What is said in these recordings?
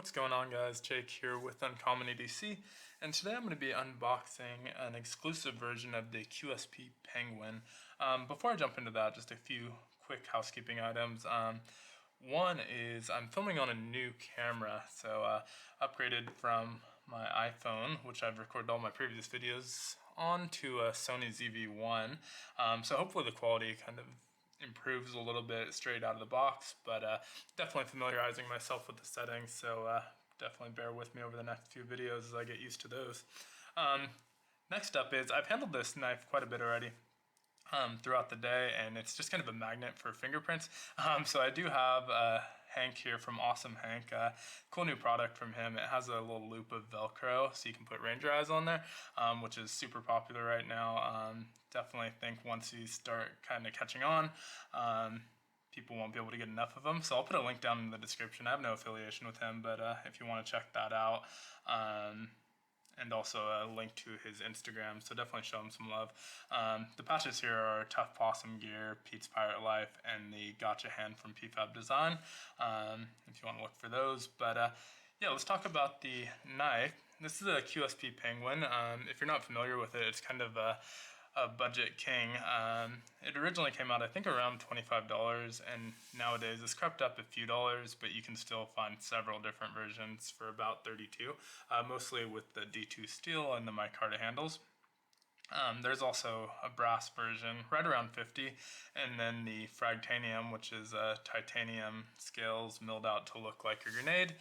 What's going on, guys? Jake here with Uncommon EDC, and today I'm going to be unboxing an exclusive version of the QSP Penguin. Before I jump into that, just a few quick housekeeping items. One is I'm filming on a new camera, so upgraded from my iPhone, which I've recorded all my previous videos on, to a Sony ZV-1. So hopefully the quality kind of improves a little bit straight out of the box, but definitely familiarizing myself with the settings, so definitely bear with me over the next few videos as I get used to those. Next up is I've handled this knife quite a bit already throughout the day, and it's just kind of a magnet for fingerprints. So I do have Hank here from Awesome Hank. Cool new product from him. It has a little loop of Velcro so you can put Ranger eyes on there, which is super popular right now. Definitely think once you start kind of catching on, people won't be able to get enough of them. So I'll put a link down in the description. I have no affiliation with him, but if you want to check that out, and also a link to his Instagram, so definitely show him some love. The patches here are Tough Possum Gear, Pete's Pirate Life, and the Gotcha Hand from PFAB Design, if you want to look for those. But yeah, let's talk about the knife. This is a QSP Penguin. If you're not familiar with it, it's kind of a budget king. It originally came out, I think, around $25, and nowadays it's crept up a few dollars, but you can still find several different versions for about $32, mostly with the D2 steel and the micarta handles. There's also a brass version right around $50, and then the Fragtanium, which is titanium scales milled out to look like a grenade,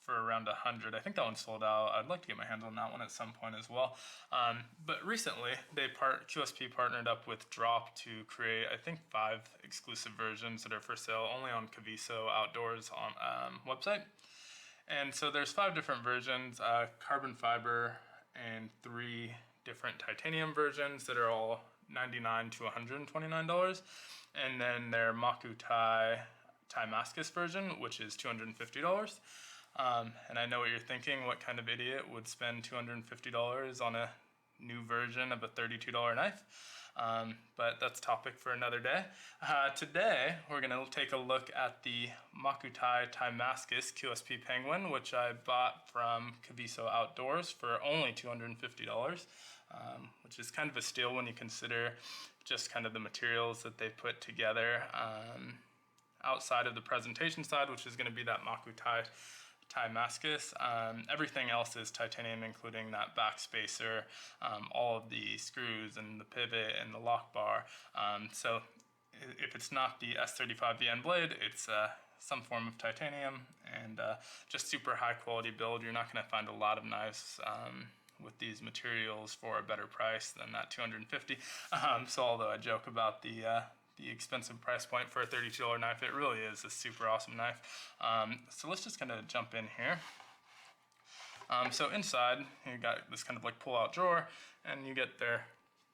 for around $100. I think that one's sold out. I'd like to get my hands on that one at some point as well. But recently, QSP partnered up with Drop to create, I think, 5 exclusive versions that are for sale only on Kaviso Outdoors on website. And so there's 5 different versions, carbon fiber, and 3 different titanium versions that are all $99 to $129. And then their Mokuti Damascus version, which is $250. And I know what you're thinking, what kind of idiot would spend $250 on a new version of a $32 knife? But that's a topic for another day. Today, we're going to take a look at the Mokuti Damascus QSP Penguin, which I bought from Kaviso Outdoors for only $250, which is kind of a steal when you consider just kind of the materials that they put together outside of the presentation side, which is going to be that Mokuti Damascus. Everything else is titanium, including that back spacer, all of the screws and the pivot and the lock bar. So if it's not the S35VN blade, it's some form of titanium, and just super high quality build. You're not going to find a lot of knives with these materials for a better price than that $250. So although I joke about the expensive price point for a $32 knife, it really is a super awesome knife. So let's just kind of jump in here. So inside, you got this kind of like pull-out drawer, and you get their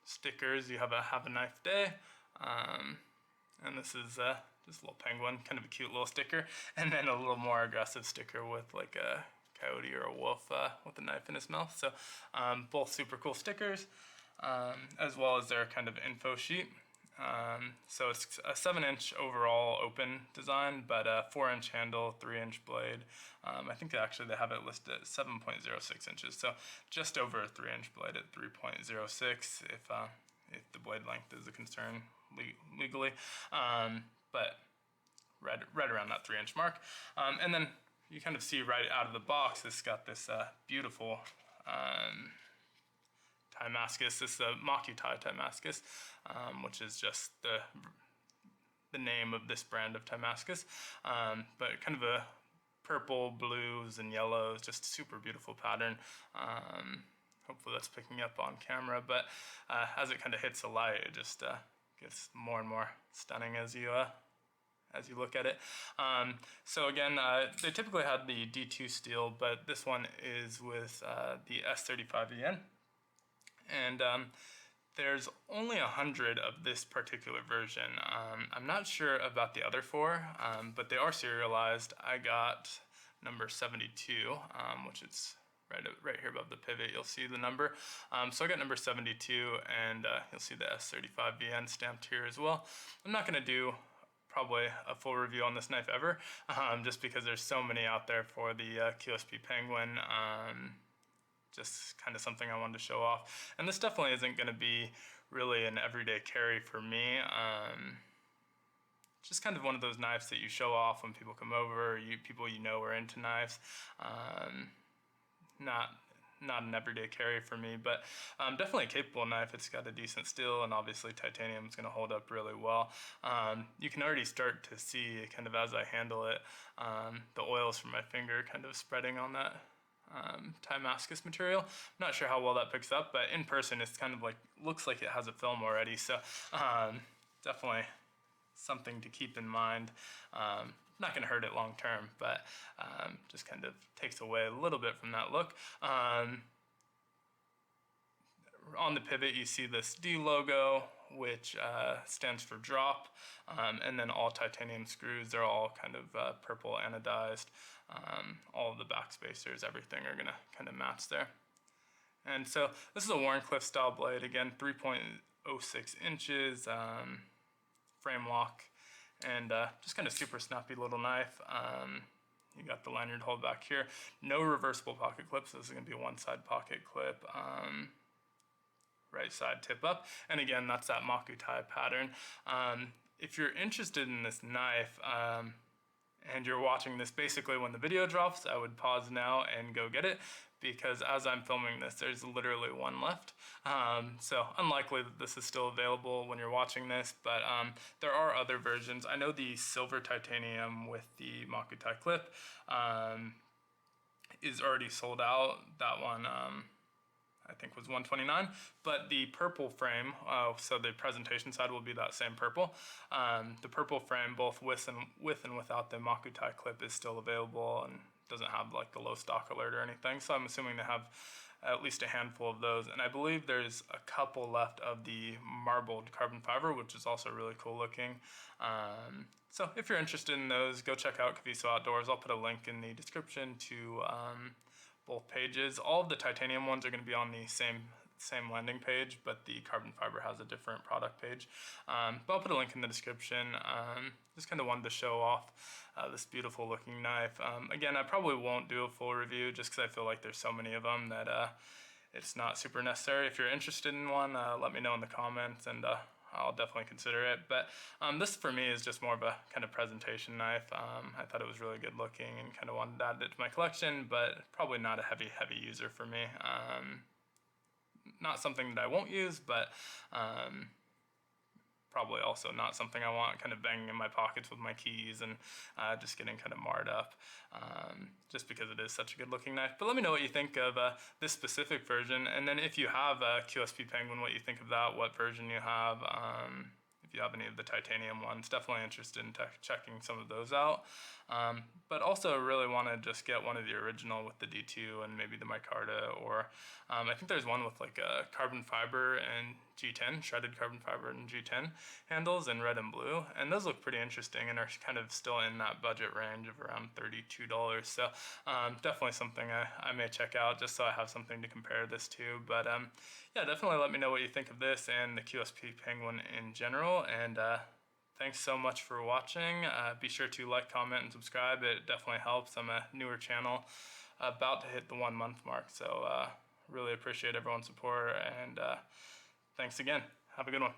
stickers. You have a knife day, and this is just a little penguin, kind of a cute little sticker, and then a little more aggressive sticker with like a coyote or a wolf with a knife in his mouth. So both super cool stickers, as well as their kind of info sheet. So it's a 7-inch overall open design, but a 4-inch handle, 3-inch blade. I think actually they have it listed at 7.06 inches, so just over a 3-inch blade at 3.06 if the blade length is a concern legally, but right around that 3-inch mark. And then you kind of see right out of the box, it's got this beautiful Damascus. This is the Mokuti Damascus, which is just the name of this brand of Damascus, but kind of a purple, blues, and yellows, just super beautiful pattern. Hopefully that's picking up on camera, but as it kind of hits the light, it just gets more and more stunning as you look at it. So again, they typically had the D2 steel, but this one is with the S35VN. And there's only 100 of this particular version. I'm not sure about the other 4, but they are serialized. I got number 72, which is right here above the pivot. You'll see the number. So I got number 72, and you'll see the S35VN stamped here as well. I'm not going to do probably a full review on this knife ever, just because there's so many out there for the QSP Penguin. Just kind of something I wanted to show off. And this definitely isn't going to be really an everyday carry for me. Just kind of one of those knives that you show off when people come over, people you know are into knives. Not an everyday carry for me, but definitely a capable knife. It's got a decent steel, and obviously titanium is going to hold up really well. You can already start to see, kind of as I handle it, the oils from my finger kind of spreading on that Damascus material. I'm not sure how well that picks up, but in person it's kind of like, looks like it has a film already, so definitely something to keep in mind. Not going to hurt it long term, but just kind of takes away a little bit from that look. On the pivot you see this D logo, which stands for Drop, and then all titanium screws, they're all kind of purple anodized. All of the back spacers, everything are going to kind of match there. And so this is a Warncliffe style blade, again 3.06 inches, Framelock, and just kind of super snappy little knife. You got the lanyard hole back here. No reversible pocket clips. This is going to be one side pocket clip. Right side tip up. And again, that's that Mokuti pattern. If you're interested in this knife, and you're watching this basically when the video drops, I would pause now and go get it, because as I'm filming this, there's literally one left. So unlikely that this is still available when you're watching this, but there are other versions. I know the silver titanium with the Mokuti clip is already sold out. That one I think was $129, but the purple frame, so the presentation side will be that same purple. The purple frame, both with and without the Mokuti clip, is still available and doesn't have like the low stock alert or anything, so I'm assuming they have at least a handful of those, and I believe there's a couple left of the marbled carbon fiber, which is also really cool looking. So if you're interested in those, go check out Kaviso Outdoors. I'll put a link in the description to both pages. All of the titanium ones are going to be on the same landing page, but the carbon fiber has a different product page. But I'll put a link in the description. Just kind of wanted to show off this beautiful looking knife. Again, I probably won't do a full review just because I feel like there's so many of them that it's not super necessary. If you're interested in one, let me know in the comments, and I'll definitely consider it. But this for me is just more of a kind of presentation knife. I thought it was really good looking and kind of wanted to add it to my collection, but probably not a heavy user for me. Not something that I won't use, but probably also not something I want kind of banging in my pockets with my keys and just getting kind of marred up, just because it is such a good looking knife. But let me know what you think of this specific version, and then if you have a QSP Penguin, what you think of that, what version you have. If you have any of the titanium ones, definitely interested in checking some of those out. But also really want to just get one of the original with the D2 and maybe the micarta, or I think there's one with like a carbon fiber and G10, shredded carbon fiber and G10 handles in red and blue, and those look pretty interesting and are kind of still in that budget range of around $32. So definitely something I may check out, just so I have something to compare this to. But yeah, definitely let me know what you think of this and the QSP Penguin in general, and thanks so much for watching. Be sure to like, comment, and subscribe. It definitely helps. I'm a newer channel, about to hit the 1 month mark, so really appreciate everyone's support, and thanks again. Have a good one.